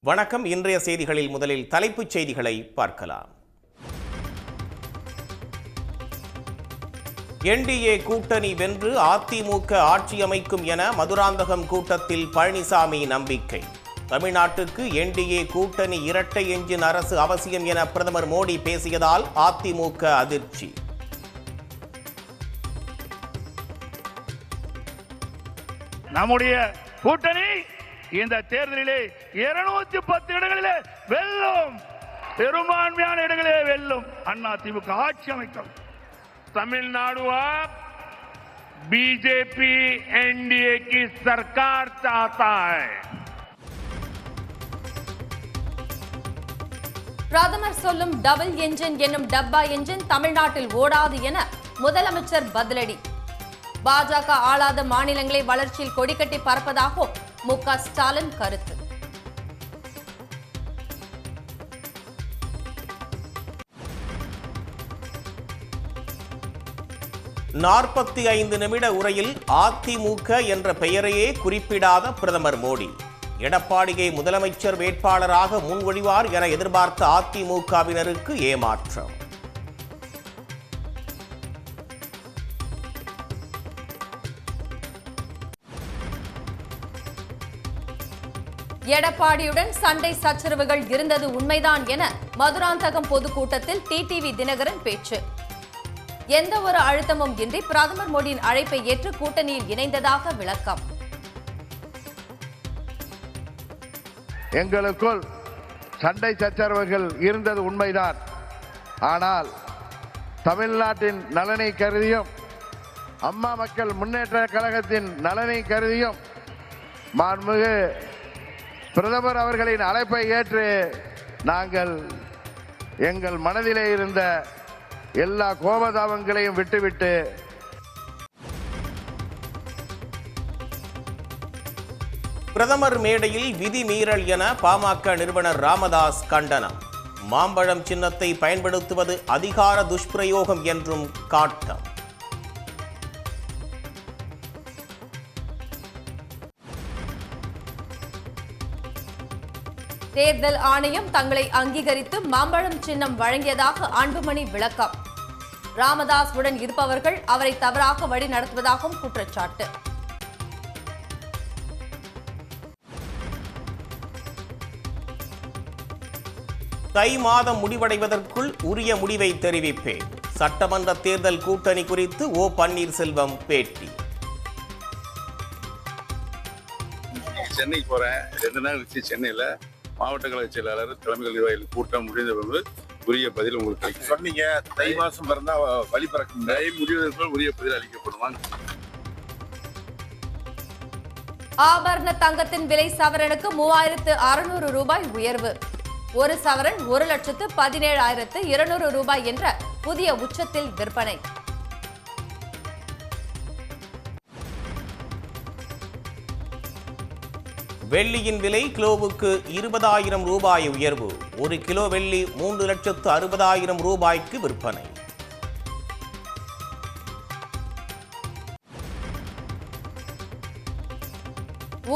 வணக்கம். இன்றைய செய்திகளில் முதலில் தலைப்புச் செய்திகளை பார்க்கலாம். என்டிஏ கூட்டணி வென்று அதிமுக ஆட்சி அமைக்கும் என மதுராந்தகம் கூட்டத்தில் பழனிசாமி நம்பிக்கை. தமிழ்நாட்டுக்கு என்டிஏ கூட்டணி இரட்டை எஞ்சின் அரசு அவசியம் என பிரதமர் மோடி பேசியதால் அதிமுக அதிர்ச்சி. நம்முடைய கூட்டணி இந்த தேர்தலிலே 210 இடங்களிலே வெல்லும், பெரும்பான்மையான இடங்களிலே வெல்லும். அதிமுக ஆட்சி அமைக்கும். तमिलनाडु अब बीजेपी एनडीए की सरकार चाहता है. பிரதமர் சொல்லும் டபுள் என்ஜின் என்னும் டப்பா என்ஜின் தமிழ்நாட்டில் ஓடாது என முதலமைச்சர் பதிலடி. பாஜக ஆளாத மாநிலங்களை வளர்ச்சியில் கொடிக்கட்டி பறப்பதாகவும் மு.க. ஸ்டாலின் கருத்து. நாற்பத்தி நிமிட உரையில் அதிமுக என்ற பெயரையே குறிப்பிடாத பிரதமர் மோடி. எடப்பாடியை முதலமைச்சர் வேட்பாளராக முன்மொழிவார் என எதிர்பார்த்த அதிமுகவினருக்கு ஏமாற்றம். எடப்பாடியுடன் சண்டை சச்சரவுகள் இருந்தது உண்மைதான் என மதுராந்தகம் பொதுக்கூட்டத்தில் டிடிவி தினகரன் பேச்சு. எந்த ஒரு அழுத்தமும் இன்றி பிரதமர் மோடியின் அழைப்பை ஏற்று கூட்டணியில் இணைந்ததாக விளக்கம். எங்களுக்குள் சண்டை சச்சரவுகள் இருந்தது உண்மைதான். ஆனால் தமிழ்நாட்டின் நலனை கருதியும் அம்மா மக்கள் முன்னேற்ற கழகத்தின் நலனை கருதியும் மாண்புமிகு பிரதமர் அவர்களின் அழைப்பை ஏற்று நாங்கள் எங்கள் மனதிலே இருந்த எல்லா கோபதாபங்களையும் விட்டுவிட்டு பிரதமர் மேடையில் விதி மீறல் என பாமக நிறுவனர் ராமதாஸ் கண்டனம். மாம்பழம் சின்னத்தை பயன்படுத்துவது அதிகார துஷ்பிரயோகம் என்றும் காட்டம். தேர்தல் ஆணையம் தங்களை அங்கீகரித்து மாம்பழம் சின்னம் வழங்கியதாக அன்புமணி விளக்கம். ராமதாஸ் உடன் இருப்பவர்கள் அவரை தவறாக வழி நடத்துவதாகவும் குற்றச்சாட்டு. தை மாதம் முடிவடைவதற்குள் உரிய முடிவை தெரிவிப்பேன். சட்டமன்ற தேர்தல் கூட்டணி குறித்து ஓ பன்னீர்செல்வம் பேட்டி. சென்னைக்கு போறேன். 2 நாள் கழிச்சு சென்னையில மாவட்ட கழக செயலாளர் தலைமைகள் நிர்வாகிகள் கூட்டம் முடிந்த பிறகு உரிய பதில் உங்களுக்கு சொன்னீங்க. தை மாசம் பிறந்தா வழி பிறக்கும். தை முடிவதற்குள் உரிய பதில் அளிக்கப்படுவாங்க. ஆபரண தங்கத்தின் விலை சவரனுக்கு 3600 ரூபாய் உயர்வு. ஒரு சவரன் 1,17,200 ரூபாய் என்ற புதிய உச்சத்தில் விற்பனை. வெள்ளியின் விலை கிலோவுக்கு 20,000 ரூபாய் உயர்வு. 1 கிலோ வெள்ளி 3,60,000 ரூபாய்க்கு விற்பனை.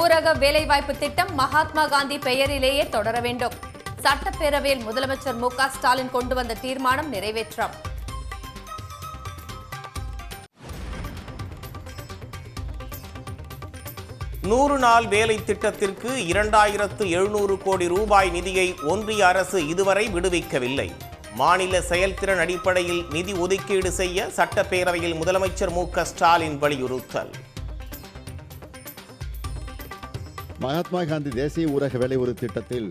ஊரக வேலைவாய்ப்பு திட்டம் மகாத்மா காந்தி பெயரிலேயே தொடர வேண்டும். சட்டப்பேரவையில் முதலமைச்சர் மு.க. ஸ்டாலின் கொண்டு வந்த தீர்மானம் நிறைவேற்றம். நூறு நாள் வேலை திட்டத்திற்கு 2,700 கோடி ரூபாய் நிதியை ஒன்றிய அரசு இதுவரை விடுவிக்கவில்லை. மாநில செயல்திறன் அடிப்படையில் நிதி ஒதுக்கீடு செய்ய சட்டப்பேரவையில் முதலமைச்சர் மு.க. ஸ்டாலின் வலியுறுத்தல். மகாத்மா காந்தி தேசிய ஊரக வேலை உறுதி திட்டத்தில்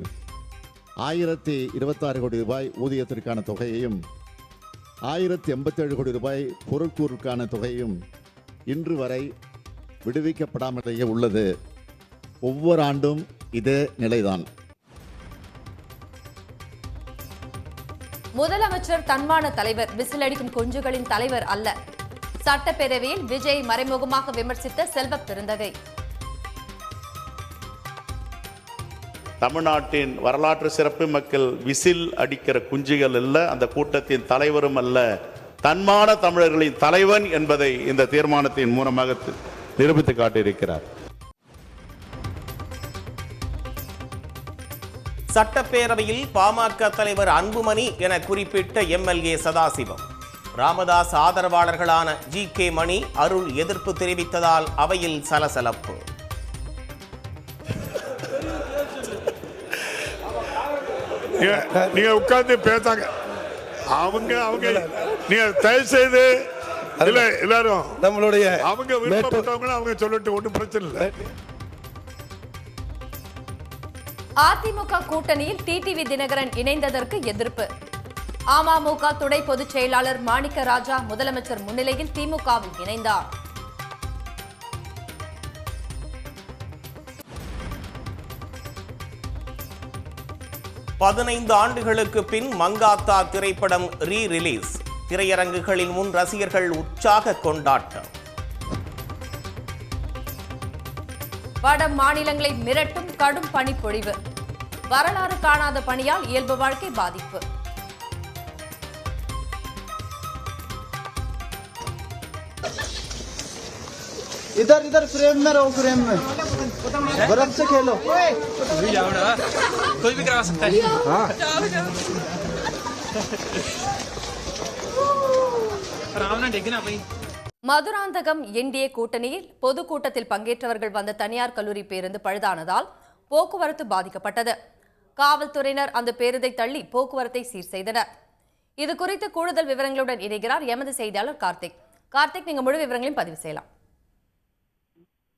1026 கோடி ரூபாய் ஊதியத்திற்கான தொகையையும் 1087 கோடி ரூபாய் பொருட்கூறுக்கான தொகையும் இன்று வரை விடுவிக்கப்படாமலேயே உள்ளது. ஒவ்வொரு ஆண்டும் இதே நிலைதான். முதலமைச்சர் தன்மான தலைவர், விசிலடிக்கும் குஞ்சுகளின் தலைவர் அல்ல. சட்டப்பேரவையில் விஜய் மறைமுகமாக விமர்சித்த செல்வ பெருந்தகை. தமிழ்நாட்டின் வரலாற்று சிறப்பு மக்கள் விசில் அடிக்கிற குஞ்சுகள் அல்ல, அந்த கூட்டத்தின் தலைவரும் அல்ல, தன்மான தமிழர்களின் தலைவன் என்பதை இந்த தீர்மானத்தின் மூலமாக நிரூபித்து காட்டியிருக்கிறார். சட்டப்பேரவையில் பாமக தலைவர் அன்புமணி என குறிப்பிட்ட எம்எல்ஏ சதாசிவம். ராமதாஸ் ஆதரவாளர்களான ஜி.கே. மணி, அருள் எதிர்ப்பு தெரிவித்ததால் அவையில் சலசலப்பு. நீங்க உட்கார்ந்து பேசாங்க. அவங்க நீங்க தயவு செய்து இல்ல எல்லாரும் நம்மளுடைய அவங்க விருப்பப்பட்டவங்க அவங்க சொல்லட்டு ஒன்றும் பிரச்சனை இல்லை. அதிமுக கூட்டணியில் டிடிவி தினகரன் இணைந்ததற்கு எதிர்ப்பு. அமமுக துணை பொதுச் செயலாளர் மாணிக்க ராஜா முதலமைச்சர் முன்னிலையில் திமுகவில் இணைந்தார். பதினைந்து ஆண்டுகளுக்கு பின் மங்காத்தா திரைப்படம் ரீ-ரிலீஸ். திரையரங்குகளின் முன் ரசிகர்கள் உற்சாக கொண்டாட்டம். வட மாநிலங்களை மிரட்டும் கடும் பனிப்பொழிவு. வரலாறு காணாத பனியால் இயல்பு வாழ்க்கை பாதிப்பு. इधर इधर फ्रेम में रहो, फ्रेम में बर्फ से खेलो। कोई भी करा सकता है। हाँ। மதுராந்தகம் என்டிஏ கூட்டணியில் பொதுக்கூட்டத்தில் பங்கேற்றவர்கள் வந்த தனியார் கல்லூரி பேருந்து பழுதானதால் போக்குவரத்து பாதிக்கப்பட்டது. காவல்துறையினர் அந்த பேருந்தை தள்ளி போக்குவரத்தை சீர் செய்தனர். இது குறித்து கூடுதல் விவரங்களுடன் இணைகிறார் எமது செய்தியாளர் கார்த்திக். கார்த்திக், நீங்க முழு விவரங்களையும் பதிவு செய்யலாம்.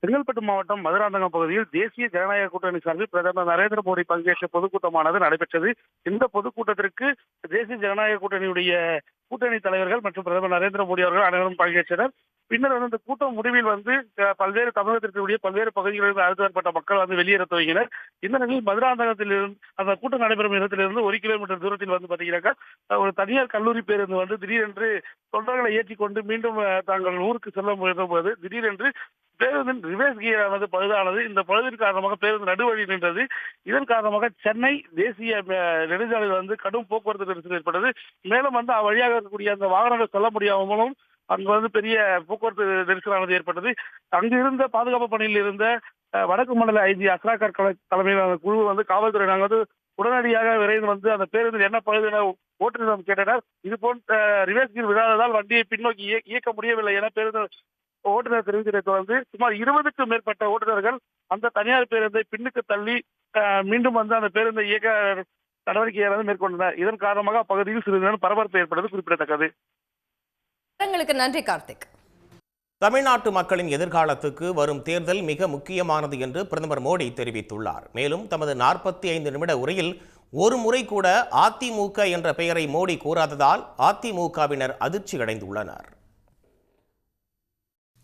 செங்கல்பட்டு மாவட்டம் மதுராந்தகம் பகுதியில் தேசிய ஜனநாயக கூட்டணி சார்பில் பிரதமர் நரேந்திர மோடி பங்கேற்ற பொதுக்கூட்டமானது நடைபெற்றது. இந்த பொதுக்கூட்டத்திற்கு தேசிய ஜனநாயக கூட்டணியுடைய கூட்டணி தலைவர்கள் மற்றும் பிரதமர் நரேந்திர மோடி அவர்கள் அனைவரும் பங்கேற்றனர். பின்னர் இந்த கூட்டம் முடிவில் பல்வேறு தமிழகத்திற்குரிய பல்வேறு பகுதிகளில் அழைத்து வரப்பட்ட மக்கள் வெளியேற துவங்கினர். இந்த நிலையில் மதுராந்தகத்திலிருந்து அந்த கூட்டம் நடைபெறும் இடத்திலிருந்து 1 கிலோமீட்டர் தூரத்தில் பாத்தீங்கன்னாக்கா ஒரு தனியார் கல்லூரி பேருந்து திடீரென்று தொண்டர்களை ஏற்றிக்கொண்டு மீண்டும் தாங்கள் ஊருக்கு செல்ல முயன்றபோது திடீரென்று பேருந்தின் ரிவர்ஸ் கியரானது பழுதானது. இந்த பழுதின் காரணமாக பேருந்து நடுவழி நின்றது. இதன் காரணமாக சென்னை தேசிய நெடுஞ்சாலையில் கடும் போக்குவரத்து நெரிசல் ஏற்பட்டது. மேலும் வழியாக இருக்கக்கூடிய அந்த வாகனங்கள் செல்ல முடியாமலும் அங்கு பெரிய போக்குவரத்து நெரிசலானது ஏற்பட்டது. அங்கு இருந்த பாதுகாப்பு பணியில் இருந்த வடக்கு மண்டல ஐஜி அஸ்ராகர் தலைமையிலான குழு காவல்துறையினர் உடனடியாக விரைந்து அந்த பேருந்து என்ன பழுது என ஓட்டுநரிடம் கேட்டனர். இது போன்ற ரிவர்ஸ் கியர் விழாததால் வண்டியை பின்னோக்கி இயக்க முடியவில்லை என பேருந்து ஓட்டுநர் தெரிவித்ததை தொடர்ந்து சுமார் 20க்கும் மேற்பட்ட ஓட்டுநர்கள் அந்த தனியார் பேருந்தை பின்னுக்கு தள்ளி மீண்டும் அந்த பேருந்தை இயக்க நடவடிக்கையை மேற்கொண்டனர். இதன் காரணமாக அப்பகுதியில் சிறிது நேரம் பரபரப்பு ஏற்பட்டது குறிப்பிடத்தக்கது. நன்றி கார்த்திக். தமிழ்நாட்டு மக்களின் எதிர்காலத்துக்கு வரும் தேர்தல் மிக முக்கியமானது என்று பிரதமர் மோடி தெரிவித்துள்ளார். மேலும் தமது 45 நிமிட உரையில் ஒரு முறை கூட அதிமுக என்ற பெயரை மோடி கூறாததால் அதிமுகவினர் அதிர்ச்சி அடைந்துள்ளனர்.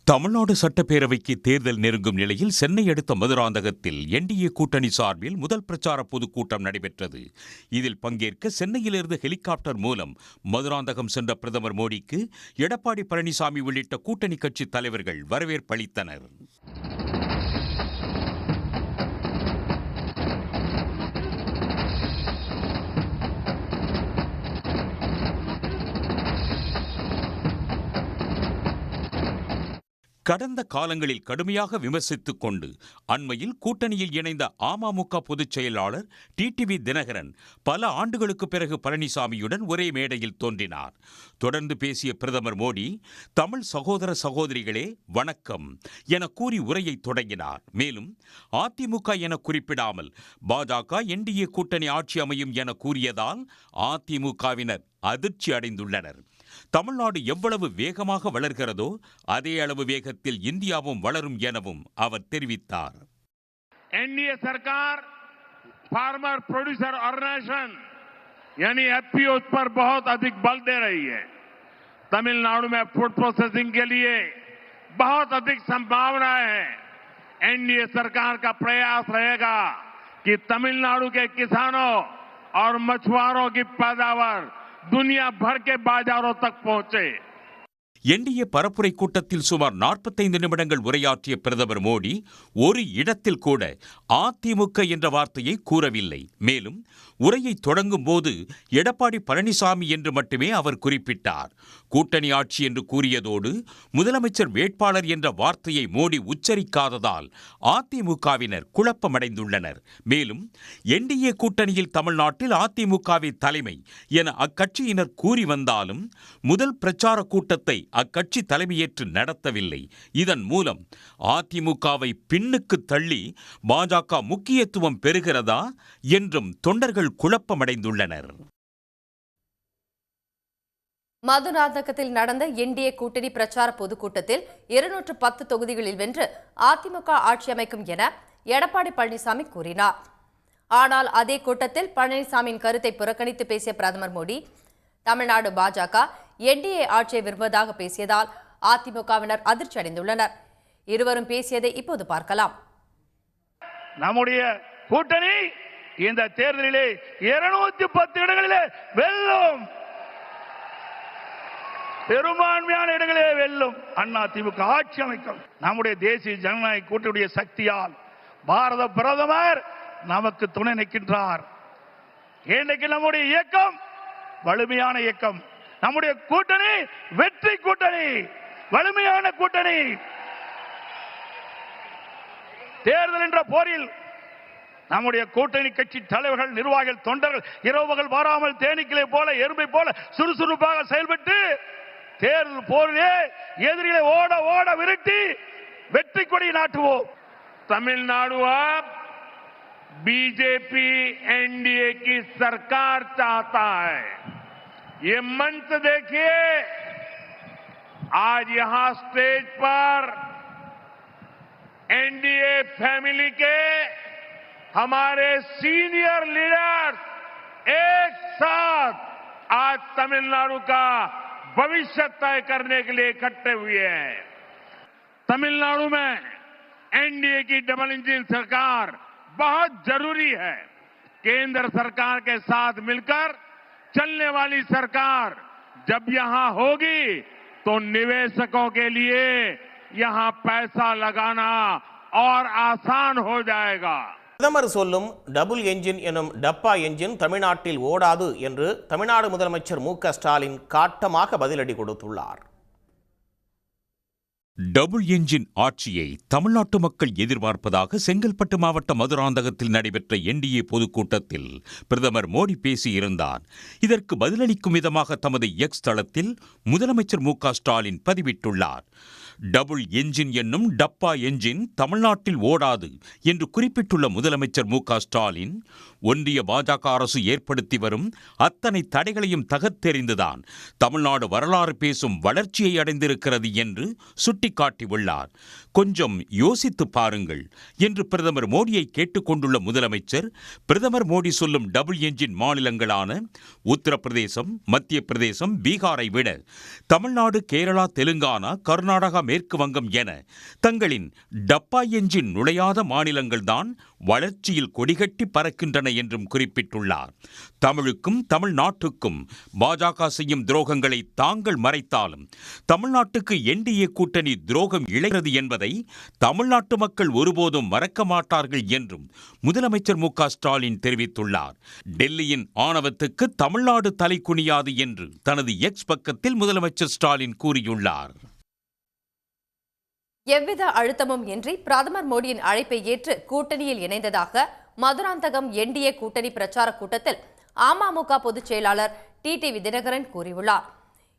தமிழ்நாடு சட்டப்பேரவைக்கு தேர்தல் நெருங்கும் நிலையில் சென்னை அடுத்த மதுராந்தகத்தில் என்டிஏ கூட்டணி சார்பில் முதல் பிரச்சார பொதுக்கூட்டம் நடைபெற்றது. இதில் பங்கேற்க சென்னையிலிருந்து ஹெலிகாப்டர் மூலம் மதுராந்தகம் சென்ற பிரதமர் மோடிக்கு எடப்பாடி பழனிசாமி உள்ளிட்ட கூட்டணி கட்சி தலைவர்கள் வரவேற்பளித்தனர். கடந்த காலங்களில் கடுமையாக விமர்சித்துக் கொண்டு அண்மையில் கூட்டணியில் இணைந்த அமமுக பொதுச் செயலாளர் டிடிவி தினகரன் பல ஆண்டுகளுக்கு பிறகு பழனிசாமியுடன் ஒரே மேடையில் தோன்றினார். தொடர்ந்து பேசிய பிரதமர் மோடி, தமிழ் சகோதர சகோதரிகளே வணக்கம் என கூறி உரையை தொடங்கினார். மேலும் அதிமுக என குறிப்பிடாமல் பாஜக என்டிஏ கூட்டணி ஆட்சி அமையும் என கூறியதால் அதிமுகவினர் அதிர்ச்சி அடைந்துள்ளனர். தமிழ்நாடு எவ்வளவு வேகமாக வளர்கிறதோ அதே அளவு வேகத்தில் இந்தியாவும் வளரும் எனவும் அவர் தெரிவித்தார். एनडीए सरकार फार्मर प्रोड्यूसर ऑर्गेनाइजेशन यानी एफपीओ पर बहुत अधिक बल दे रही है. तमिलनाडु में फूड प्रोसेसिंग के लिए बहुत अधिक संभावनाएं हैं. एनडीए सरकार का प्रयास रहेगा कि तमिलनाडु के किसानों और मछुआरों की पैदावार दुनिया भर के बाजारों तक पहुंचे. என்டிஏ பரப்புரை கூட்டத்தில் சுமார் 45 நிமிடங்கள் உரையாற்றிய பிரதமர் மோடி ஒரு இடத்தில் கூட அதிமுக என்ற வார்த்தையை கூறவில்லை. மேலும் உரையை தொடங்கும் போது எடப்பாடி பழனிசாமி என்று மட்டுமே அவர் குறிப்பிட்டார். கூட்டணி ஆட்சி என்று கூறியதோடு முதலமைச்சர் வேட்பாளர் என்ற வார்த்தையை மோடி உச்சரிக்காததால் அதிமுகவினர் குழப்பமடைந்துள்ளனர். மேலும் என்டிஏ கூட்டணியில் தமிழ்நாட்டில் அதிமுகவை தலைமை என அக்கட்சியினர் கூறி வந்தாலும் முதல் பிரச்சார கூட்டத்தை அக்கட்சி தலைமையேற்று நடத்தவில்லை. இதன் மூலம் அதிமுகவை பின்னுக்கு தள்ளி பாஜக முக்கியத்துவம் பெறுகிறதா என்றும் தொண்டர்கள் குழப்பமடைந்துள்ளனர். மதுராந்தகத்தில் நடந்த என்டிஏ கூட்டணி பிரச்சார பொதுக்கூட்டத்தில் 210 தொகுதிகளில் வென்று அதிமுக ஆட்சி அமைக்கும் என எடப்பாடி பழனிசாமி கூறினார். ஆனால் அதே கூட்டத்தில் பழனிசாமியின் கருத்தை புறக்கணித்து பேசிய பிரதமர் மோடி தமிழ்நாடு பாஜக என்டிஏ ஆட்சியை விரும்புவதாக பேசியதால் அதிமுகவினர் அதிர்ச்சி அடைந்துள்ளனர். இருவரும் பேசியதை இப்போது பார்க்கலாம். நம்முடைய கூட்டணி இந்த தேர்தலிலே 210 இடங்களிலே வெல்லும், பெரும்பான்மையான இடங்களே வெல்லும், அதிமுக ஆட்சி அமைக்கும். நம்முடைய தேசிய ஜனநாயக கூட்டணியுடைய சக்தியால் பாரத பிரதமர் நமக்கு துணை நிற்கின்றார். இன்றைக்கு நம்முடைய இயக்கம் வலிமையான இயக்கம், நம்முடைய கூட்டணி வெற்றி கூட்டணி, வலிமையான கூட்டணி. தேர்தல் என்ற போரில் நம்முடைய கூட்டணி கட்சி தலைவர்கள், நிர்வாகிகள், தொண்டர்கள் இரவுகள் வாராமல் தேனீக்களை போல எறும்பை போல சுறுசுறுப்பாக செயல்பட்டு தேர்தல் போரிலே எதிரிகளை ஓட ஓட விரட்டி வெற்றி கொடி நாட்டுவோம். तमिलनाडु अब बीजेपी एनडीए की सरकार चाहता है। ये मंच देखिए, आज यहां स्टेज पर एनडीए फैमिली के हमारे सीनियर लीडर्स एक साथ आज तमिलनाडु का भविष्य तय करने के लिए इकट्ठे हुए हैं। तमिलनाडु में एनडीए की डबल इंजन सरकार बहुत जरूरी है। केंद्र सरकार के साथ मिलकर चलने वाली सरकार जब यहां होगी तो निवेशकों के लिए यहां पैसा लगाना और आसान हो जाएगा। பிரதமர் சொல்லும் டபுள் என்ஜின் எனும் டப்பா என்ஜின் தமிழ்நாட்டில் ஓடாது என்று தமிழ்நாடு முதலமைச்சர் மு.க. ஸ்டாலின் காட்டமாக பதிலடி கொடுத்துள்ளார். டபுள் என்ஜின் ஆட்சியை தமிழ்நாட்டு மக்கள் எதிர்பார்ப்பதாக செங்கல்பட்டு மாவட்ட மதுராந்தகத்தில் நடைபெற்ற என்டிஏ பொதுக்கூட்டத்தில் பிரதமர் மோடி பேசியிருந்தார். இதற்கு பதிலளிக்கும் விதமாக தமது எக்ஸ் தளத்தில் முதலமைச்சர் மு.க. ஸ்டாலின் பதிவிட்டுள்ளார். டபுள் என்ஜின் என்னும் டப்பா என்ஜின் தமிழ்நாட்டில் ஓடாது என்று குறிப்பிட்டுள்ள முதலமைச்சர் மு.க. ஸ்டாலின் ஒன்றிய பாஜக அரசு ஏற்படுத்தி வரும் அத்தனை தடைகளையும் தகர்த்தெறிந்துதான் தமிழ்நாடு வரலாறு பேசும் வளர்ச்சியை அடைந்திருக்கிறது என்று சுட்டிக்காட்டியுள்ளார். கொஞ்சம் யோசித்து பாருங்கள் என்று பிரதமர் மோடியை கேட்டுக்கொண்டுள்ள முதலமைச்சர், பிரதமர் மோடி சொல்லும் டபுள் என்ஜின் மாநிலங்களான உத்தரப்பிரதேசம், மத்திய பிரதேசம், பீகாரை விட தமிழ்நாடு, கேரளா, தெலுங்கானா, கர்நாடகா, மேற்கு வங்கம் என தங்களின் டப்பா என்ஜின் நுழையாத மாநிலங்கள்தான் வளர்ச்சியில் கொடிகட்டி பறக்கின்றன என்றும் குறிப்பிட்டுள்ளார். தமிழுக்கும் தமிழ்நாட்டுக்கும் பாஜக செய்யும் துரோகங்களை தாங்கள் மறைத்தாலும் தமிழ்நாட்டுக்கு என்டிஏ கூட்டணி துரோகம் இழைக்கிறது என்பதை தமிழ்நாட்டு மக்கள் ஒருபோதும் மறக்க மாட்டார்கள் என்றும் முதலமைச்சர் மு.க. ஸ்டாலின் தெரிவித்துள்ளார். டெல்லியின் ஆணவத்துக்கு தமிழ்நாடு தலை குனியாது என்று தனது எக்ஸ் பக்கத்தில் முதலமைச்சர் ஸ்டாலின் கூறியுள்ளார். எவ்வித அழுத்தமும் இன்றி பிரதமர் மோடியின் அழைப்பை ஏற்று கூட்டணியில் இணைந்ததாக மதுராந்தகம் என்டிஏ கூட்டணி பிரச்சார கூட்டத்தில் அமமுக பொதுச் செயலாளர் டிடிவி தினகரன் கூறியுள்ளார்.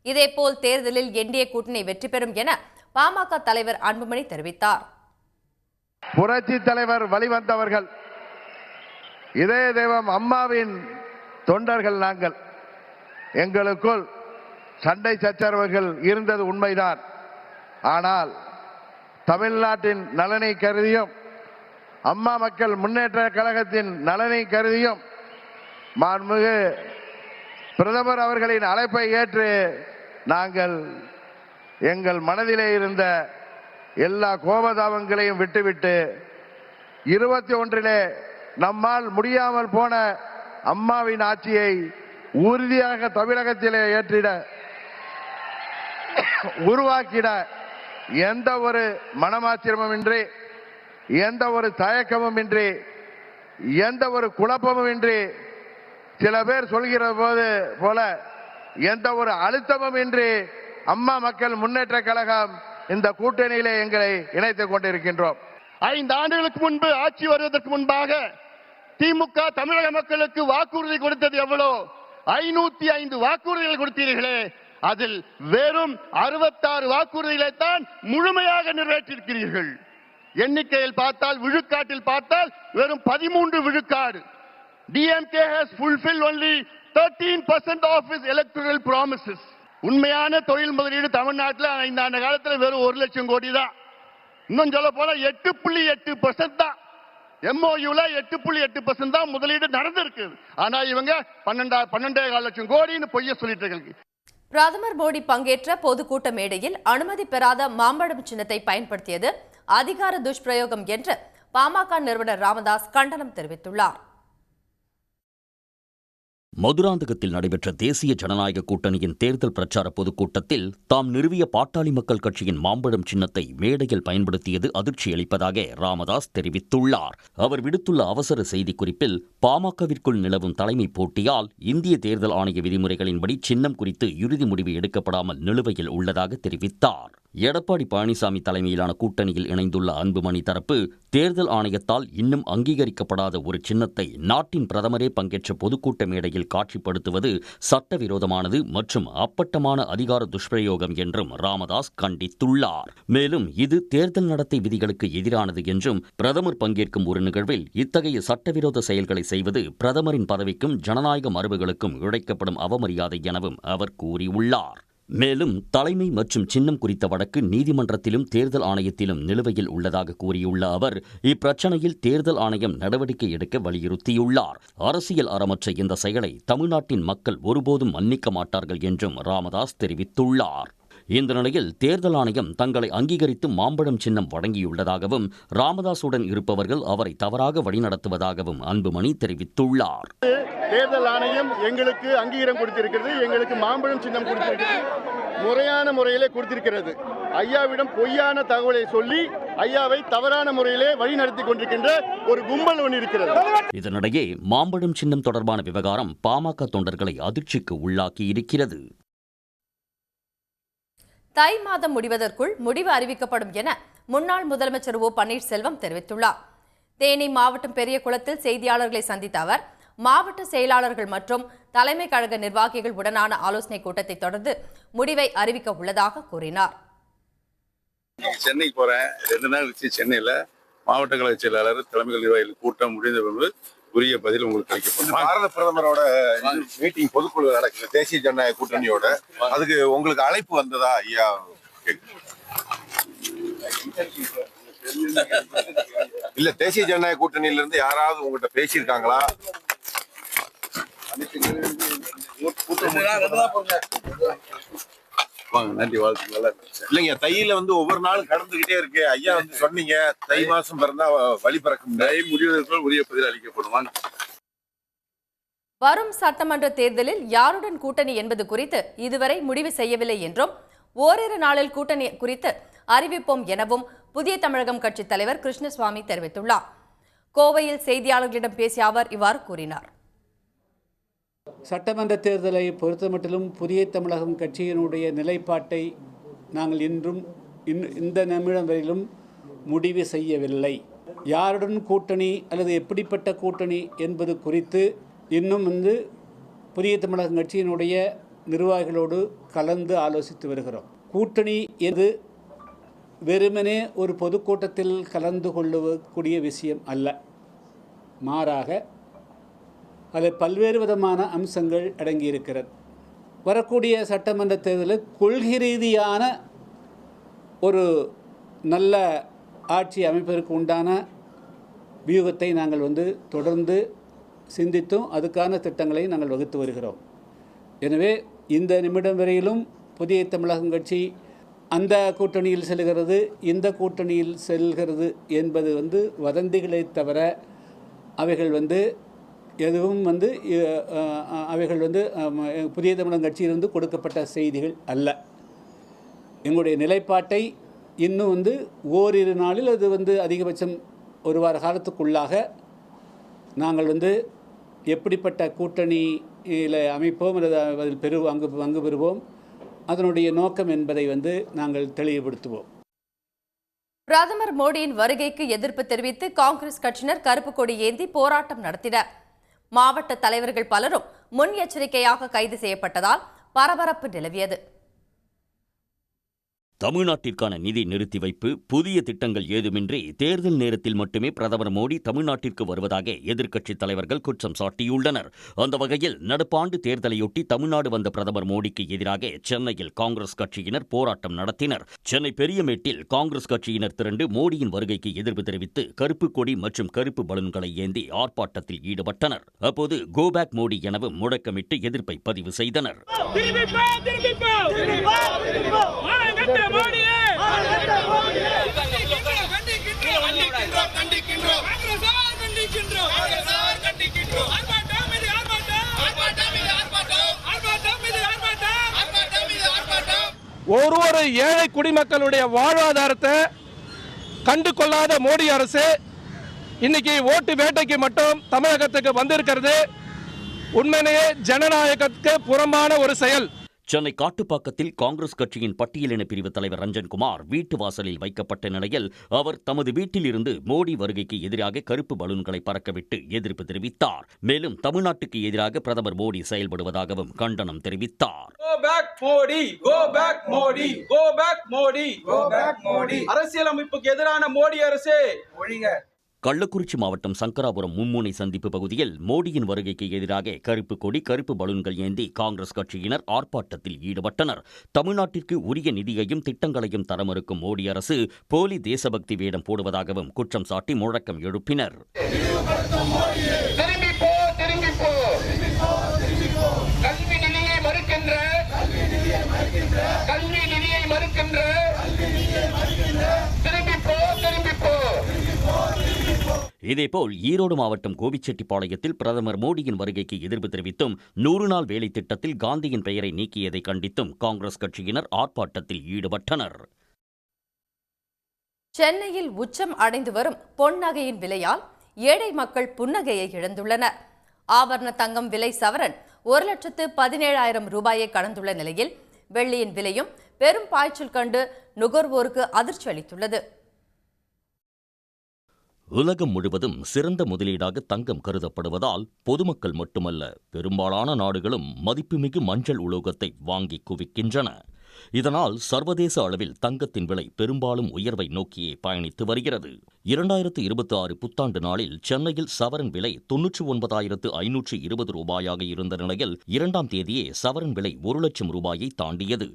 இதேபோல் தேர்தலில் என்டிஏ கூட்டணி வெற்றி பெறும் என பாமக தலைவர் அன்புமணி தெரிவித்தார். புரட்சி தலைவர் வழிவந்தவர்கள், இதய தெய்வம் அம்மாவின் தொண்டர்கள் நாங்கள். எங்களுக்குள் சண்டை சச்சரவுகள் இருந்தது உண்மைதான். ஆனால் தமிழ்நாட்டின் நலனை கருதியும் அம்மா மக்கள் முன்னேற்ற கழகத்தின் நலனை கருதியும் மாண்புமிகு பிரதமர் அவர்களின் அழைப்பை ஏற்று நாங்கள் எங்கள் மனதிலே இருந்த எல்லா கோபதாபங்களையும் விட்டுவிட்டு 21 நம்மால் முடியாமல் போன அம்மாவின் ஆட்சியை உறுதியாக தமிழகத்திலே ஏற்றிட உருவாக்கிட எந்த ஒரு மனமாச்சரியமுமின்றி, எந்த ஒரு தயக்கமும் இன்றி, எந்த ஒரு குழப்பமும் இன்றி, சில பேர் சொல்கிற போல எந்த ஒரு அழுத்தமும் இன்றி அம்மா மக்கள் முன்னேற்ற கழகம் இந்த கூட்டணியிலே எங்களை இணைத்துக் கொண்டிருக்கின்றோம். 5 ஆண்டுகளுக்கு முன்பு ஆட்சி வருவதற்கு முன்பாக திமுக தமிழக மக்களுக்கு வாக்குறுதி கொடுத்தது எவ்வளோ? 505 வாக்குறுதிகள் கொடுத்தீர்களே, அதில் வெறும் 66 வாக்குறுதிகளை தான் முழுமையாக நிறைவேற்றியிருக்கிறீர்கள். எண்ணிக்கையில் பார்த்தால், விழுக்காட்டில் பார்த்தால் வெறும் 13 விழுக்காடு. DMK has fulfilled only 13% of its electoral promises. உண்மையான தொழில் முதலீடு தமிழ்நாட்டில் 5 ஆண்டு காலத்தில் வெறும் 1 லட்சம் கோடி தான். இன்னும் சொல்ல போனா 8.8% தான். MOUல 8.8% தான் முதலீடு நடந்திருக்கு. ஆனா இவங்க 12.5 லட்சம் கோடின்னு பொய்ய சொல்லிட்டு இருக்காங்க. பிரதமர் மோடி பங்கேற்ற பொதுக்கூட்ட மேடையில் அனுமதி பெறாத மாம்பழம் சின்னத்தை பயன்படுத்தியது அதிகார துஷ்பிரயோகம் என்று பாமக நிறுவனர் ராமதாஸ் கண்டனம் தெரிவித்துள்ளார். மதுராந்தகத்தில் நடைபெற்ற தேசிய ஜனநாயக கூட்டணியின் தேர்தல் பிரச்சார பொதுக்கூட்டத்தில் தாம் நிறுவிய பாட்டாளி மக்கள் கட்சியின் மாம்பழம் சின்னத்தை மேடையில் பயன்படுத்தியது அதிர்ச்சியளிப்பதாக ராமதாஸ் தெரிவித்துள்ளார். அவர் விடுத்துள்ள அவசர செய்திக்குறிப்பில் பாமகவிற்குள் நிலவும் தலைமை போட்டியால் இந்திய தேர்தல் ஆணைய விதிமுறைகளின்படி சின்னம் குறித்து இறுதி முடிவு எடுக்கப்படாமல் நிலுவையில் உள்ளதாக தெரிவித்தார். எடப்பாடி பழனிசாமி தலைமையிலான கூட்டணியில் இணைந்துள்ள அன்புமணி தரப்பு தேர்தல் ஆணையத்தால் இன்னும் அங்கீகரிக்கப்படாத ஒரு சின்னத்தை நாட்டின் பிரதமரே பங்கேற்ற பொதுக்கூட்ட மேடையில் காட்சிப்படுத்துவது சட்டவிரோதமானது மற்றும் அப்பட்டமான அதிகார துஷ்பிரயோகம் என்றும் ராமதாஸ் கண்டித்துள்ளார். மேலும் இது தேர்தல் நடத்தை விதிகளுக்கு எதிரானது என்றும் பிரதமர் பங்கேற்கும் ஒரு நிகழ்வில் இத்தகைய சட்டவிரோத செயல்களை செய்வது பிரதமரின் பதவிக்கும் ஜனநாயக மரபுகளுக்கும் இழைக்கப்படும் அவமரியாதை எனவும் அவர் கூறியுள்ளார். மேலும் தலைமை மற்றும் சின்னம் குறித்த வழக்கு நீதிமன்றத்திலும் தேர்தல் ஆணையத்திலும் நிலுவையில் உள்ளதாக கூறியுள்ள அவர் இப்பிரச்சனையில் தேர்தல் ஆணையம் நடவடிக்கை எடுக்க வலியுறுத்தியுள்ளார். அரசியல் அறமற்ற இந்த செயலை தமிழ்நாட்டின் மக்கள் ஒருபோதும் மன்னிக்க மாட்டார்கள் என்றும் ராமதாஸ் தெரிவித்துள்ளார். இந்த நிலையில் தேர்தல் ஆணையம் தங்களை அங்கீகரித்து மாம்பழம் சின்னம் வழங்கியுள்ளதாகவும் ராமதாசுடன் இருப்பவர்கள் அவரை தவறாக வழிநடத்துவதாகவும் அன்புமணி தெரிவித்துள்ளார். தேர்தல் ஆணையம் எங்களுக்கு அங்கீகாரம் கொடுத்திருக்கிறது, எங்களுக்கு மாம்பழம் சின்னம் கொடுத்திருக்கிறது, முறையான முறையிலே கொடுத்திருக்கிறது. ஐயாவிடம் பொய்யான தகவலை சொல்லி ஐயாவை தவறான முறையிலே வழிநடத்தி கொண்டிருக்கின்ற ஒரு கும்பல் ஒன்று இருக்கிறது. இதனிடையே மாம்பழம் சின்னம் தொடர்பான விவகாரம் பாமக தொண்டர்களை அதிர்ச்சிக்கு உள்ளாக்கி இருக்கிறது. தை மாதம் முடிவதற்குள் முடிவு அறிவிக்கப்படும் என முன்னாள் முதலமைச்சர் ஓ பன்னீர்செல்வம் தெரிவித்துள்ளார். தேனி மாவட்டம் பெரியகுளத்தில் செய்தியாளர்களை சந்தித்த அவர் மாவட்ட செயலாளர்கள் மற்றும் தலைமை கழக நிர்வாகிகள் உடனான ஆலோசனை கூட்டத்தை தொடர்ந்து முடிவை அறிவிக்க உள்ளதாக கூறினார். சென்னைக்கு போறேன், 2 நாள் கழிச்சு சென்னையில மாவட்ட கழக செயலாளர் தலைமைகள் நிர்வாகிகள் கூட்டம் முடிந்த பிறகு உரிய பதில் உங்களுக்கு கிடைக்கும். பாரத பிரதமரோட மீட்டிங் பொதுக்குழு நடக்குது தேசிய ஜனநாயக கூட்டணியோட, அதுக்கு உங்களுக்கு அழைப்பு வந்ததா ஐயா? இல்ல தேசிய ஜனநாயக கூட்டணியில இருந்து யாராவது உங்ககிட்ட பேசியிருக்காங்களா? நன்றி, வாழ்த்து. நல்லா இல்லைங்க, தையில ஒவ்வொரு நாளும் கடந்துகிட்டே இருக்கு. ஐயா சொன்னீங்க தை மாசம் பிறந்தா வழி பிறக்கும், தை முடிவதற்குள் உரிய பதில் அளிக்கப்படுவான். வரும் சட்டமன்ற தேர்தலில் யாருடன் கூட்டணி என்பது குறித்து இதுவரை முடிவு செய்யவில்லை என்றும் ஓரிரு நாளில் கூட்டணி குறித்து அறிவிப்போம் எனவும் புதிய தமிழகம் கட்சித் தலைவர் கிருஷ்ணசுவாமி தெரிவித்துள்ளார். கோவையில் செய்தியாளர்களிடம் பேசிய அவர் இவ்வாறு கூறினார். சட்டமன்ற தேர்தலை பொறுத்தமட்டிலும் புதிய தமிழகம் கட்சியினுடைய நிலைப்பாட்டை நாங்கள் இந்த நிமிடம் வரையிலும் முடிவு செய்யவில்லை. யாருடன் கூட்டணி அல்லது எப்படிப்பட்ட கூட்டணி என்பது குறித்து இன்னும் புதிய தமிழகம் கட்சியினுடைய நிர்வாகிகளோடு கலந்து ஆலோசித்து வருகிறோம். கூட்டணி எது வெறுமனே ஒரு பொதுக்கூட்டத்தில் கலந்து கொள்ளக்கூடிய விஷயம் அல்ல. மாறாக அதில் பல்வேறு விதமான அம்சங்கள் அடங்கியிருக்கிறது. வரக்கூடிய சட்டமன்ற தேர்தலில் கொள்கை ரீதியான ஒரு நல்ல ஆட்சி அமைப்பதற்கு உண்டான வியூகத்தை நாங்கள் தொடர்ந்து சிந்தித்தும் அதுக்கான திட்டங்களை நாங்கள் வகுத்து வருகிறோம். எனவே இந்த நிமிடம் வரையிலும் புதிய தமிழகம் கட்சி அந்த கூட்டணியில் செல்கிறது, இந்த கூட்டணியில் செல்கிறது என்பது வதந்திகளை தவிர அவைகள் எதுவும் அவைகள் புதிய தமிழகம் கட்சியிலிருந்து கொடுக்கப்பட்ட செய்திகள் அல்ல. எங்களுடைய நிலைப்பாட்டை இன்னும் ஓரிரு நாளில் அது அதிகபட்சம் ஒரு வார காலத்துக்குள்ளாக நாங்கள் எப்படிப்பட்ட கூட்டணியில் அமைப்போம் அல்லது அதில் பங்கு பெறுவோம், அதனுடைய நோக்கம் என்பதை நாங்கள் தெளிவுபடுத்துவோம். பிரதமர் மோடியின் வருகைக்கு எதிர்ப்பு தெரிவித்து காங்கிரஸ் கட்சியினர் கருப்பு கொடி ஏந்தி போராட்டம் நடத்தினர். மாவட்ட தலைவர்கள் பலரும் முன் எச்சரிக்கையாக கைது செய்யப்பட்டதால் பரபரப்பு நிலவியது. தமிழ்நாட்டிற்கான நிதி நிறுத்தி வைப்பு, புதிய திட்டங்கள் ஏதுமின்றி தேர்தல் நேரத்தில் மட்டுமே பிரதமர் மோடி தமிழ்நாட்டிற்கு வருவதாக எதிர்க்கட்சித் தலைவர்கள் குற்றம் சாட்டியுள்ளனர். அந்த வகையில் நடப்பாண்டு தேர்தலையொட்டி தமிழ்நாடு வந்த பிரதமர் மோடிக்கு எதிராக சென்னையில் காங்கிரஸ் கட்சியினர் போராட்டம் நடத்தினர். சென்னை பெரியமேட்டில் காங்கிரஸ் கட்சியினர் திரண்டு மோடியின் வருகைக்கு எதிர்ப்பு தெரிவித்து கருப்பு கொடி மற்றும் கருப்பு பலூன்களை ஏந்தி ஆர்ப்பாட்டத்தில் ஈடுபட்டனர். அப்போது கோ பேக் மோடி எனவும் முழக்கமிட்டு எதிர்ப்பை பதிவு செய்தனர். ஒரு ஏழை குடிமக்களுடைய வாழ்வாதாரத்தை கண்டு கொள்ளாத மோடி அரசு இன்னைக்கு ஓட்டு வேட்டைக்கு மட்டும் தமிழகத்துக்கு வந்திருக்கிறது உண்மையிலேயே ஜனநாயகத்துக்கு புறம்பான ஒரு செயல். சென்னை காட்டுப்பாக்கத்தில் காங்கிரஸ் கட்சியின் பட்டியலின பிரிவு தலைவர் ரஞ்சன்குமார் வீட்டு வாசலில் வைக்கப்பட்ட நிலையில் அவர் தமது வீட்டில் இருந்து மோடி வருகைக்கு எதிராக கருப்பு பலூன்களை பறக்கவிட்டு எதிர்ப்பு தெரிவித்தார். மேலும் தமிழ்நாட்டுக்கு எதிராக பிரதமர் மோடி செயல்படுவதாகவும் கண்டனம் தெரிவித்தார். அரசியலமைப்புக்கு எதிரான மோடி அரசே ஒழிக. கள்ளக்குறிச்சி மாவட்டம் சங்கராபுரம் மும்முனை சந்திப்பு பகுதியில் மோடியின் வருகைக்கு எதிராக கருப்பு கொடி, கருப்பு பலூன்கள் ஏந்தி காங்கிரஸ் கட்சியினர் ஆர்ப்பாட்டத்தில் ஈடுபட்டனர். தமிழ்நாட்டிற்கு உரிய நிதியையும் திட்டங்களையும் தர மறுக்கும் மோடி அரசு போலி தேசபக்தி வேடம் போடுவதாகவும் குற்றம் சாட்டி முழக்கம் எழுப்பினர். இதேபோல் ஈரோடு மாவட்டம் கோபிச்செட்டிப்பாளையத்தில் பிரதமர் மோடியின் வருகைக்கு எதிர்ப்பு தெரிவித்தும் 100 நாள் வேலை திட்டத்தில் காந்தியின் பெயரை நீக்கியதை கண்டித்தும் காங்கிரஸ் கட்சியினர் ஆர்ப்பாட்டத்தில் ஈடுபட்டனர். சென்னையில் உச்சம் அடைந்து வரும் பொன் நகையின் விலையால் ஏழை மக்கள் புன்னகையை இழந்துள்ளனர். ஆபரண தங்கம் விலை சவரன் 1,17,000 ரூபாயை கடந்துள்ள நிலையில் வெள்ளியின் விலையும் பெரும் பாய்ச்சல் கண்டு நுகர்வோருக்கு அதிர்ச்சி அளித்துள்ளது. உலகம் முழுவதும் சிறந்த முதலீடாக தங்கம் கருதப்படுவதால் பொதுமக்கள் மட்டுமல்ல, பெரும்பாலான நாடுகளும் மதிப்புமிகு மஞ்சள் உலோகத்தை வாங்கி குவிக்கின்றன. இதனால் சர்வதேச அளவில் தங்கத்தின் விலை பெரும்பாலும் உயர்வை நோக்கியே பயணித்து வருகிறது. 2026 புத்தாண்டு நாளில் சென்னையில் சவரன் விலை 99,520 ரூபாயாக இருந்த நிலையில் 2ஆம் தேதியே சவரன் விலை 1,00,000 ரூபாயை தாண்டியது.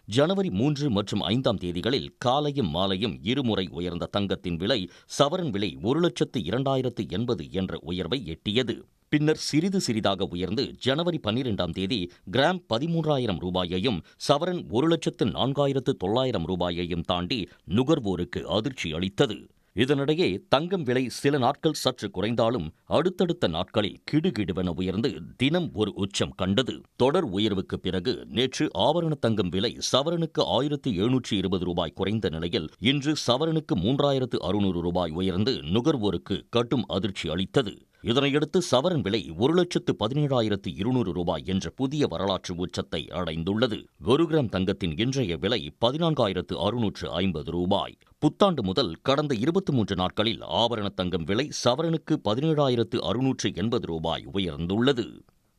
ஜனவரி 3 மற்றும் 5ஆம் தேதிகளில் காலையும் மாலையும் இருமுறை உயர்ந்த தங்கத்தின் விலை சவரன் விலை 1,02,080 என்ற உயர்வை எட்டியது. பின்னர் சிறிது சிறிதாக உயர்ந்து ஜனவரி 12ஆம் தேதி கிராம் 13,000 ரூபாயையும் சவரன் 1,04,900 ரூபாயையும் தாண்டி நுகர்வோருக்கு அதிர்ச்சி அளித்தது. இதனிடையே தங்கம் விலை சில நாட்கள் சற்று குறைந்தாலும் அடுத்தடுத்த நாட்களில் கிடுகிடுவென உயர்ந்து தினம் ஒரு உச்சம் கண்டது. தொடர் உயர்வுக்கு பிறகு நேற்று ஆபரண தங்கம் விலை சவரனுக்கு 1,720 ரூபாய் குறைந்த நிலையில் இன்று சவரனுக்கு 3,600 ரூபாய் உயர்ந்து நுகர்வோருக்கு கடும் அதிர்ச்சி அளித்தது. இதனையடுத்து சவரன் விலை 1,17,200 ரூபாய் என்ற புதிய வரலாற்று உச்சத்தை அடைந்துள்ளது. 1 கிராம் தங்கத்தின் இன்றைய விலை 14,650 ரூபாய். புத்தாண்டு முதல் கடந்த 23 நாட்களில் ஆபரண தங்கம் விலை சவரனுக்கு 17,680 ரூபாய் உயர்ந்துள்ளது.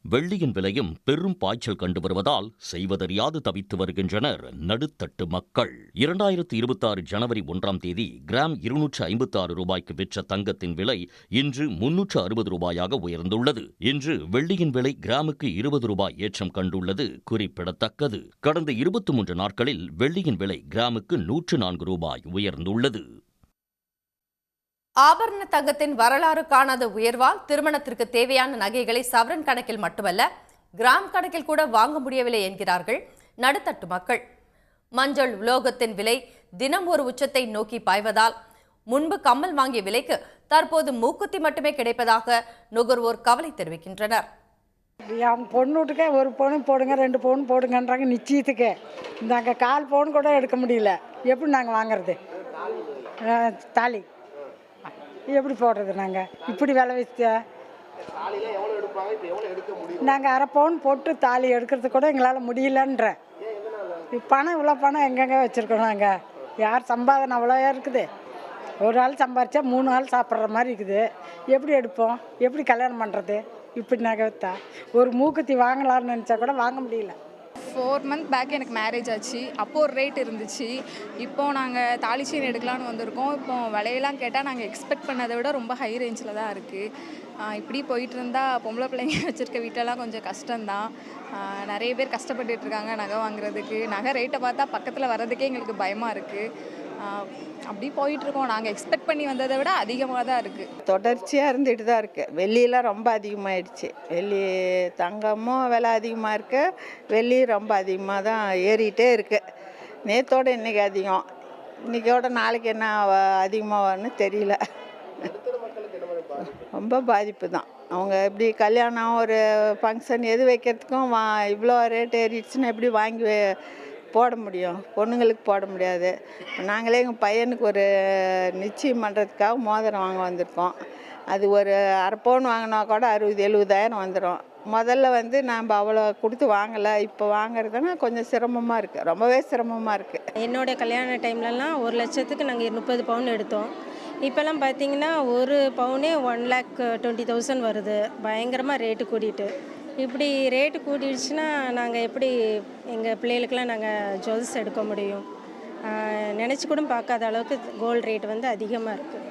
வெள்ளியின் விலையும் பெரும் பாய்ச்சல் கண்டு வருவதால் செய்வதறியாது தவித்து வருகின்றனர் நடுத்தட்டு மக்கள். 2026 ஜனவரி 1ஆம் தேதி கிராம் 256 ரூபாய்க்கு விற்ற தங்கத்தின் விலை இன்று 360 ரூபாயாக உயர்ந்துள்ளது. இன்று வெள்ளியின் விலை கிராமுக்கு 20 ரூபாய் ஏற்றம் கண்டுள்ளது குறிப்பிடத்தக்கது. கடந்த 23 நாட்களில் வெள்ளியின் விலை கிராமுக்கு 104 ரூபாய் உயர்ந்துள்ளது. ஆபரண தங்கத்தின் வரலாறு காணாத உயர்வால் திருமணத்திற்கு தேவையான நகைகளை சவரன் கணக்கில் மட்டுமல்ல கிராம் கணக்கில் கூட வாங்க முடியவில்லை என்கிறார்கள் நடுத்தட்டு மக்கள். மஞ்சள் உலோகத்தின் விலை தினம் ஒரு உச்சத்தை நோக்கி பாய்வதால் முன்பு கம்மல் வாங்கிய விலைக்கு தற்போது மூக்குத்தி மட்டுமே கிடைப்பதாக நுகர்வோர் கவலை தெரிவிக்கின்றனர். அவங்க பொண்ணு வீட்டுக்கே ஒரு பவுன் போடுங்க 2 பவுன் போடுங்கன்றாங்க நிச்சயத்துக்கு. நாங்கள் 1/4 பவுன் கூட எடுக்க முடியல. எப்படி நாங்கள் வாங்குறது தாலி? எப்படி போடுறது? நாங்கள் இப்படி விலை வச்சு நாங்கள் 1/2 பவுன் போட்டு தாலி எடுக்கிறது கூட எங்களால் முடியலன்ற. பணம் இவ்வளோ பணம் எங்கெங்கே வச்சுருக்கோம் நாங்கள்? யார் சம்பாதனை அவ்வளோயா இருக்குது? ஒரு ஆள் சம்பாரிச்சா 3 ஆள் சாப்பிட்ற மாதிரி இருக்குது. எப்படி எடுப்போம்? எப்படி கல்யாணம் பண்ணுறது? இப்படி நகைத்தா ஒரு மூக்குத்தி வாங்கலாம்னு நினச்சா கூட வாங்க முடியல. 4 மந்த் பேக் எனக்கு மேரேஜ் ஆச்சு. அப்போது ஒரு ரேட் இருந்துச்சு. இப்போது நாங்கள் தாலி செயின் எடுக்கலான்னு வந்திருக்கோம். இப்போ விலையெல்லாம் கேட்டால் நாங்கள் எக்ஸ்பெக்ட் பண்ணதை விட ரொம்ப ஹை ரேஞ்சில் தான் இருக்குது. இப்படி போயிட்டு இருந்தால் பொம்பளை பிள்ளைங்க வச்சுருக்க வீட்டெல்லாம் கொஞ்சம் கஷ்டம்தான். நிறைய பேர் கஷ்டப்பட்டுட்டு இருக்காங்க நகை வாங்குறதுக்கு. நகை ரேட்டை பார்த்தா பக்கத்தில் வர்றதுக்கே எங்களுக்கு பயமாக இருக்குது. அப்படி போயிட்டுருக்கோம். நாங்கள் எக்ஸ்பெக்ட் பண்ணி வந்ததை விட அதிகமாக தான் இருக்குது. தொடர்ச்சியாக இருந்துகிட்டு தான் இருக்குது. வெள்ளியெல்லாம் ரொம்ப அதிகமாகிடுச்சு. வெள்ளி தங்கமும் விலை அதிகமாக இருக்குது. வெள்ளி ரொம்ப அதிகமாக தான் ஏறிக்கிட்டே இருக்குது. நேற்றோட இன்றைக்கி அதிகம். இன்றைக்கோட நாளைக்கு என்ன அதிகமாக வரும்னு தெரியல. ரொம்ப பாதிப்பு தான். அவங்க எப்படி கல்யாணம் ஒரு ஃபங்க்ஷன் எது வைக்கிறதுக்கும் இவ்வளோ ரேட் ஏறிடுச்சுன்னா எப்படி வாங்கி போட முடியும்? பொண்ணுங்களுக்கு போட முடியாது. நாங்களே எங்கள் பையனுக்கு ஒரு நிச்சயம் பண்ணுறதுக்காக மோதிரம் வாங்க வந்திருக்கோம். அது ஒரு 1/2 பவுன் வாங்கினா கூட 60,000-70,000 வந்துடும். முதல்ல நாம் அவ்வளோ கொடுத்து வாங்கலை. இப்போ வாங்குறதுனா கொஞ்சம் சிரமமாக இருக்குது. ரொம்பவே சிரமமாக இருக்குது. என்னோடய கல்யாண டைம்லலாம் 1 லட்சத்துக்கு நாங்கள் 30 பவுன் எடுத்தோம். இப்போல்லாம் பார்த்தீங்கன்னா ஒரு பவுனே 1,20,000 வருது. பயங்கரமாக ரேட்டு கூட்டிகிட்டு. இப்படி ரேட்டு கூட்டிடுச்சுன்னா நாங்கள் எப்படி எங்கள் பிள்ளைகளுக்கெல்லாம் நாங்கள் ஜுவல்ஸ் எடுக்க முடியும்? நினச்சி கூட பார்க்காத அளவுக்கு கோல்டு ரேட் அதிகமாக இருக்குது.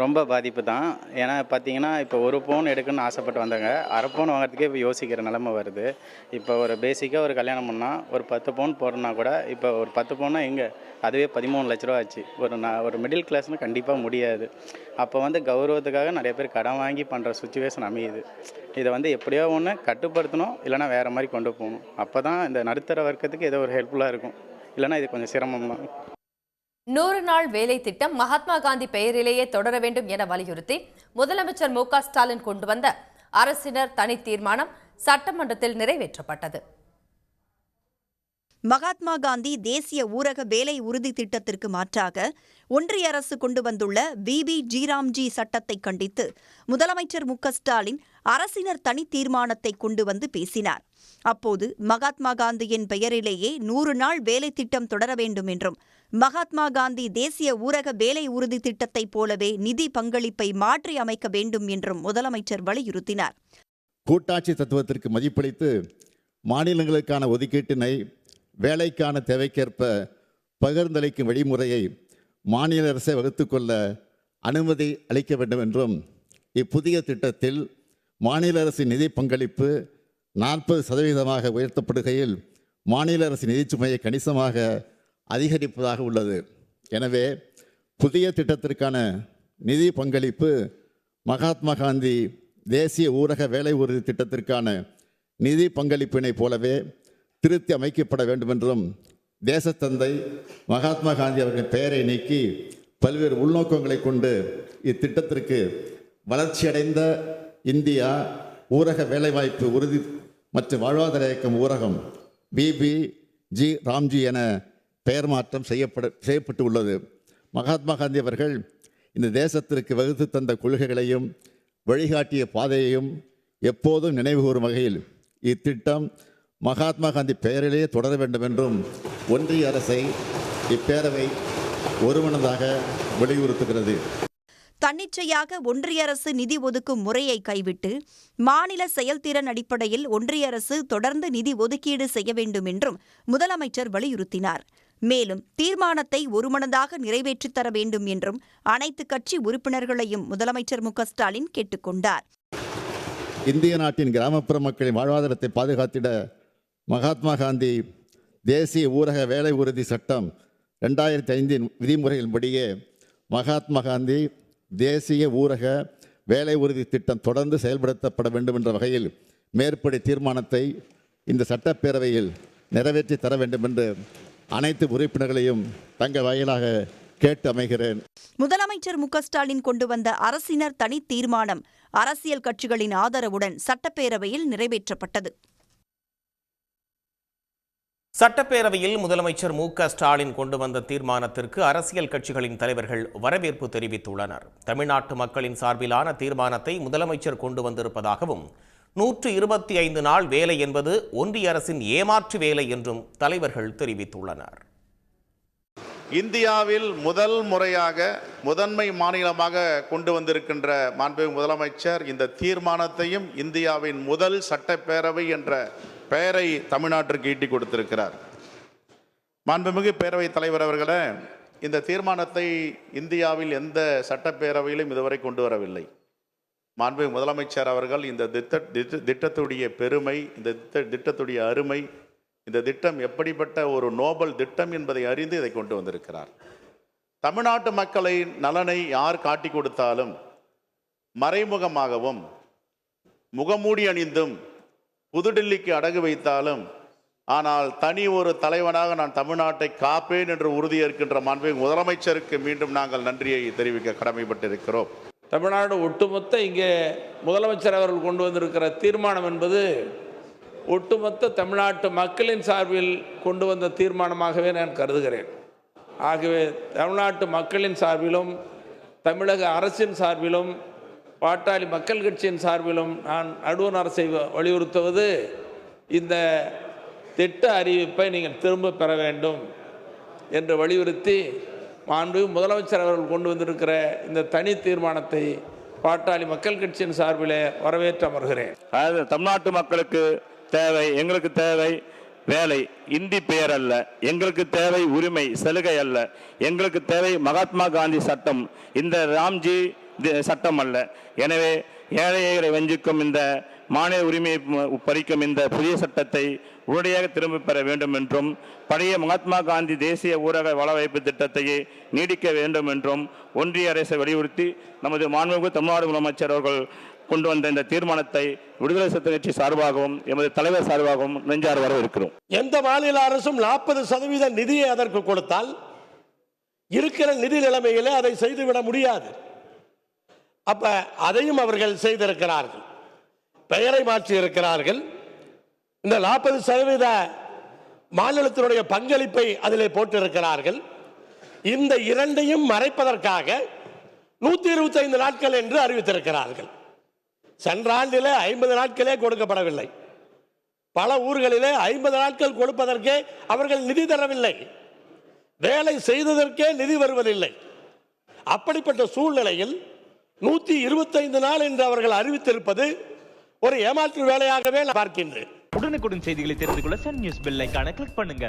ரொம்ப பாதிப்பு தான். ஏன்னா பார்த்தீங்கன்னா இப்போ 1 பவுன் எடுக்கணும்னு ஆசைப்பட்டு வந்தாங்க. 1/2 பவுன் வாங்குறதுக்கே இப்போ யோசிக்கிற நிலமை வருது. இப்போ ஒரு பேசிக்காக ஒரு கல்யாணம் பண்ணால் ஒரு 10 பவுன் போடுறனா கூட இப்போ ஒரு 10 பவுன்னா எங்கே? அதுவே 13 லட்ச ரூபா ஆச்சு. ஒரு மிடில் கிளாஸ்னு கண்டிப்பாக முடியாது. அப்போ கௌரவத்துக்காக நிறைய பேர் கடன் வாங்கி பண்ணுற சுச்சுவேஷன் அமையுது. இதை எப்படியோ ஒன்று கட்டுப்படுத்தணும், இல்லைனா வேறு மாதிரி கொண்டு போகணும். அப்போ தான் இந்த நடுத்தர வர்க்கத்துக்கு ஏதோ ஒரு ஹெல்ப்ஃபுல்லாக இருக்கும். இல்லைனா இது கொஞ்சம் சிரமம் தான். 100 நாள் வேலை திட்டம் மகாத்மா காந்தி பெயரிலேயே தொடர வேண்டும் என வலியுறுத்தி முதலமைச்சர் மு க ஸ்டாலின் கொண்டு வந்த அரசினர் தனி தீர்மானம் சட்டமன்றத்தில் நிறைவேற்றப்பட்டது. மகாத்மா காந்தி தேசிய ஊரக வேலை உறுதி திட்டத்திற்கு மாற்றாக ஒன்றிய அரசு கொண்டு வந்துள்ள BB-G-Ramji சட்டத்தை கண்டித்து முதலமைச்சர் மு க ஸ்டாலின் அரசினர் தனி தீர்மானத்தை கொண்டு வந்து பேசினார். அப்போது மகாத்மா காந்தியின் பெயரிலேயே 100 நாள் வேலை திட்டம் தொடர வேண்டும் என்றும் மகாத்மா காந்தி தேசிய ஊரக வேலை உறுதி திட்டத்தைப் போலவே நிதி பங்களிப்பை மாற்றி அமைக்க வேண்டும் என்றும் முதலமைச்சர் வலியுறுத்தினார். கூட்டாட்சி தத்துவத்திற்கு மதிப்பளித்து மாநிலங்களுக்கான ஒதுக்கீட்டினை வேலைக்கான தேவைக்கேற்ப பகிர்ந்தளிக்கும் வழிமுறையை மாநில அரசை வகுத்துக்கொள்ள அனுமதி அளிக்க வேண்டும் என்றும் இப்புதிய திட்டத்தில் மாநில அரசின் நிதி பங்களிப்பு 40% உயர்த்தப்படுகையில் மாநில அரசின் நிதிச்சுமையை கணிசமாக அதிகரிப்பதாக உள்ளது. எனவே புதிய திட்டத்திற்கான நிதி பங்களிப்பு மகாத்மா காந்தி தேசிய ஊரக வேலை உறுதி திட்டத்திற்கான நிதி பங்களிப்பினை போலவே திருத்தி அமைக்கப்பட வேண்டும் என்றும் தேசத்தந்தை மகாத்மா காந்தி அவர்களின் பெயரை நீக்கி பல்வேறு உள்நோக்கங்களை கொண்டு இத்திட்டத்திற்கு வளர்ச்சியடைந்த இந்தியா ஊரக வேலைவாய்ப்பு உறுதி மற்றும் வாழ்வாதார இயக்கம் ஊரகம் BB-G-Ramji என பெயர் மாற்றம் செய்யப்பட்டு உள்ளது. மகாத்மா காந்தி அவர்கள் இந்த தேசத்திற்கு வகுத்து தந்த கொள்கைகளையும் வழிகாட்டிய பாதையையும் எப்போதும் நினைவுகூரும் வகையில் இத்திட்டம் மகாத்மா காந்தி பெயரிலேயே தொடர வேண்டும் என்றும் ஒன்றிய அரசை இப்பேரவை ஒருமனதாக வலியுறுத்துகிறது. தன்னிச்சையாக ஒன்றிய அரசு நிதி ஒதுக்கும் முறையை கைவிட்டு மாநில செயல்திறன் அடிப்படையில் ஒன்றிய அரசு தொடர்ந்து நிதி ஒதுக்கீடு செய்ய வேண்டும் என்றும் முதலமைச்சர் வலியுறுத்தினார். மேலும் தீர்மானத்தை ஒருமனதாக நிறைவேற்றித் தர வேண்டும் என்றும் அனைத்து கட்சி உறுப்பினர்களையும் முதலமைச்சர் மு க ஸ்டாலின் கேட்டுக்கொண்டார். இந்திய நாட்டின் கிராமப்புற மக்களின் வாழ்வாதாரத்தை பாதுகாத்திட மகாத்மா காந்தி தேசிய ஊரக வேலை உறுதி சட்டம் 2005 விதிமுறைகளின்படியே மகாத்மா காந்தி தேசிய ஊரக வேலை உறுதி திட்டம் தொடர்ந்து செயல்படுத்தப்பட வேண்டும் என்ற வகையில் மேற்படி தீர்மானத்தை இந்த சட்டப்பேரவையில் நிறைவேற்றி தர வேண்டும் என்று அனைத்து உறுப்பினர்களையும் தங்கள் வாயிலாக கேட்டு அமைகிறேன். முதலமைச்சர் மு.க.ஸ்டாலின் கொண்டு வந்த அரசினர் தனி தீர்மானம் அரசியல் கட்சிகளின் ஆதரவுடன் சட்டப்பேரவையில் நிறைவேற்றப்பட்டது. சட்டப்பேரவையில் முதலமைச்சர் மு.க.ஸ்டாலின் கொண்டு வந்த தீர்மானத்திற்கு அரசியல் கட்சிகளின் தலைவர்கள் வரவேற்பு தெரிவித்துள்ளனர். தமிழ்நாட்டு மக்களின் சார்பிலான தீர்மானத்தை முதலமைச்சர் கொண்டு வந்திருப்பதாகவும் 125 நாள் வேலை என்பது ஒன்றிய அரசின் ஏமாற்று வேலை என்றும் தலைவர்கள் தெரிவித்துள்ளனர். இந்தியாவில் முதல் முறையாக முதன்மை மாநிலமாக கொண்டு வந்திருக்கின்ற மாண்புமிகு முதலமைச்சர் இந்த தீர்மானத்தையும் இந்தியாவின் முதல் சட்டப்பேரவை என்ற பெயரை தமிழ்நாட்டிற்கு ஈட்டி கொடுத்திருக்கிறார். மாண்புமிகு பேரவைத் தலைவர் அவர்களே, இந்த தீர்மானத்தை இந்தியாவில் எந்த சட்டப்பேரவையிலும் இதுவரை கொண்டு வரவில்லை. மாண்புமிகு முதலமைச்சர் அவர்கள் இந்த திட்டத்துடைய பெருமை, இந்த திட்டத்துடைய அருமை, இந்த திட்டம் எப்படிப்பட்ட ஒரு நோபல் திட்டம் என்பதை அறிந்து இதை கொண்டு வந்திருக்கிறார். தமிழ்நாட்டு மக்களின் நலனை யார் காட்டி கொடுத்தாலும் மறைமுகமாகவும் முகமூடி அணிந்தும் புதுடில்லிக்கு அடகு வைத்தாலும், ஆனால் தனி ஒரு தலைவனாக நான் தமிழ்நாட்டை காப்பேன் என்று உறுதியேற்கின்ற மாண்புமிகு முதலமைச்சருக்கு மீண்டும் நாங்கள் நன்றியை தெரிவிக்க கடமைப்பட்டிருக்கிறோம். தமிழ்நாடு ஒட்டுமொத்த இங்கே முதலமைச்சர் அவர்கள் கொண்டு வந்திருக்கிற தீர்மானம் என்பது ஒட்டுமொத்த தமிழ்நாட்டு மக்களின் சார்பில் கொண்டு வந்த தீர்மானமாகவே நான் கருதுகிறேன். ஆகவே தமிழ்நாட்டு மக்களின் சார்பிலும் தமிழக அரசின் சார்பிலும் பாட்டாளி மக்கள் கட்சியின் சார்பிலும் நான் நடுவண் அரசை வலியுறுத்துவது, இந்த திட்ட அறிவிப்பை நீங்கள் திரும்ப பெற வேண்டும் என்று வலியுறுத்தி மாண்புமிகு முதலமைச்சர் அவர்கள் கொண்டு வந்திருக்கிற இந்த தனி தீர்மானத்தை பாட்டாளி மக்கள் கட்சியின் சார்பிலே வரவேற்று அமர்கிறேன். அதாவது தமிழ்நாட்டு மக்களுக்கு தேவை, எங்களுக்கு தேவை வேலை, இந்தி பெயர் அல்ல. எங்களுக்கு தேவை உரிமை, சலுகை அல்ல. எங்களுக்கு தேவை மகாத்மா காந்தி சட்டம், இந்த ராம்ஜி சட்டம் அல்ல. எனவே ஏழைகளை வஞ்சிக்கும் இந்த மாநில உரிமையை பறிக்கும் இந்த புதிய சட்டத்தை உடனடியாக திரும்ப பெற வேண்டும் என்றும், பழைய மகாத்மா காந்தி தேசிய ஊரக வளவைப்பு திட்டத்தையே நீடிக்க வேண்டும் என்றும் ஒன்றிய அரசை வலியுறுத்தி நமது மாண்புமிகு தமிழ்நாடு முதலமைச்சர் அவர்கள் கொண்டு வந்த இந்த தீர்மானத்தை விடுதலை சிறுத்தைகள் கட்சி சார்பாகவும் எமது தலைவர் சார்பாகவும் நெஞ்சார வரவேற்கிறோம். எந்த மாநில அரசும் 40% நிதியை அதற்கு கொடுத்தால் இருக்கிற நிதி நிலைமையிலே அதை செய்துவிட முடியாது. அப்ப அதையும் அவர்கள் செய்திருக்கிறார்கள், பெயரை மாற்றி இருக்கிறார்கள். இந்த 40% மாநிலத்தினுடைய பங்களிப்பை அதிலே போட்டிருக்கிறார்கள். இந்த இரண்டையும் மறைப்பதற்காக 125 நாட்கள் என்று அறிவித்திருக்கிறார்கள். சென்ற ஆண்டிலே 50 நாட்களே கொடுக்கப்படவில்லை. பல ஊர்களிலே 50 நாட்கள் கொடுப்பதற்கே அவர்கள் நிதி தரவில்லை. வேலை செய்ததற்கே நிதி வருவதில்லை. அப்படிப்பட்ட சூழ்நிலையில் 125 நாள் என்று அவர்கள் அறிவித்திருப்பது ஒரு ஏமாற்று வேலையாகவே நான் பார்க்கின்றேன். உடனுக்குடன் செய்திகளை தெரிந்து கொள்ள சன் நியூஸ் பெல் ஐகானை கிளிக் பண்ணுங்க.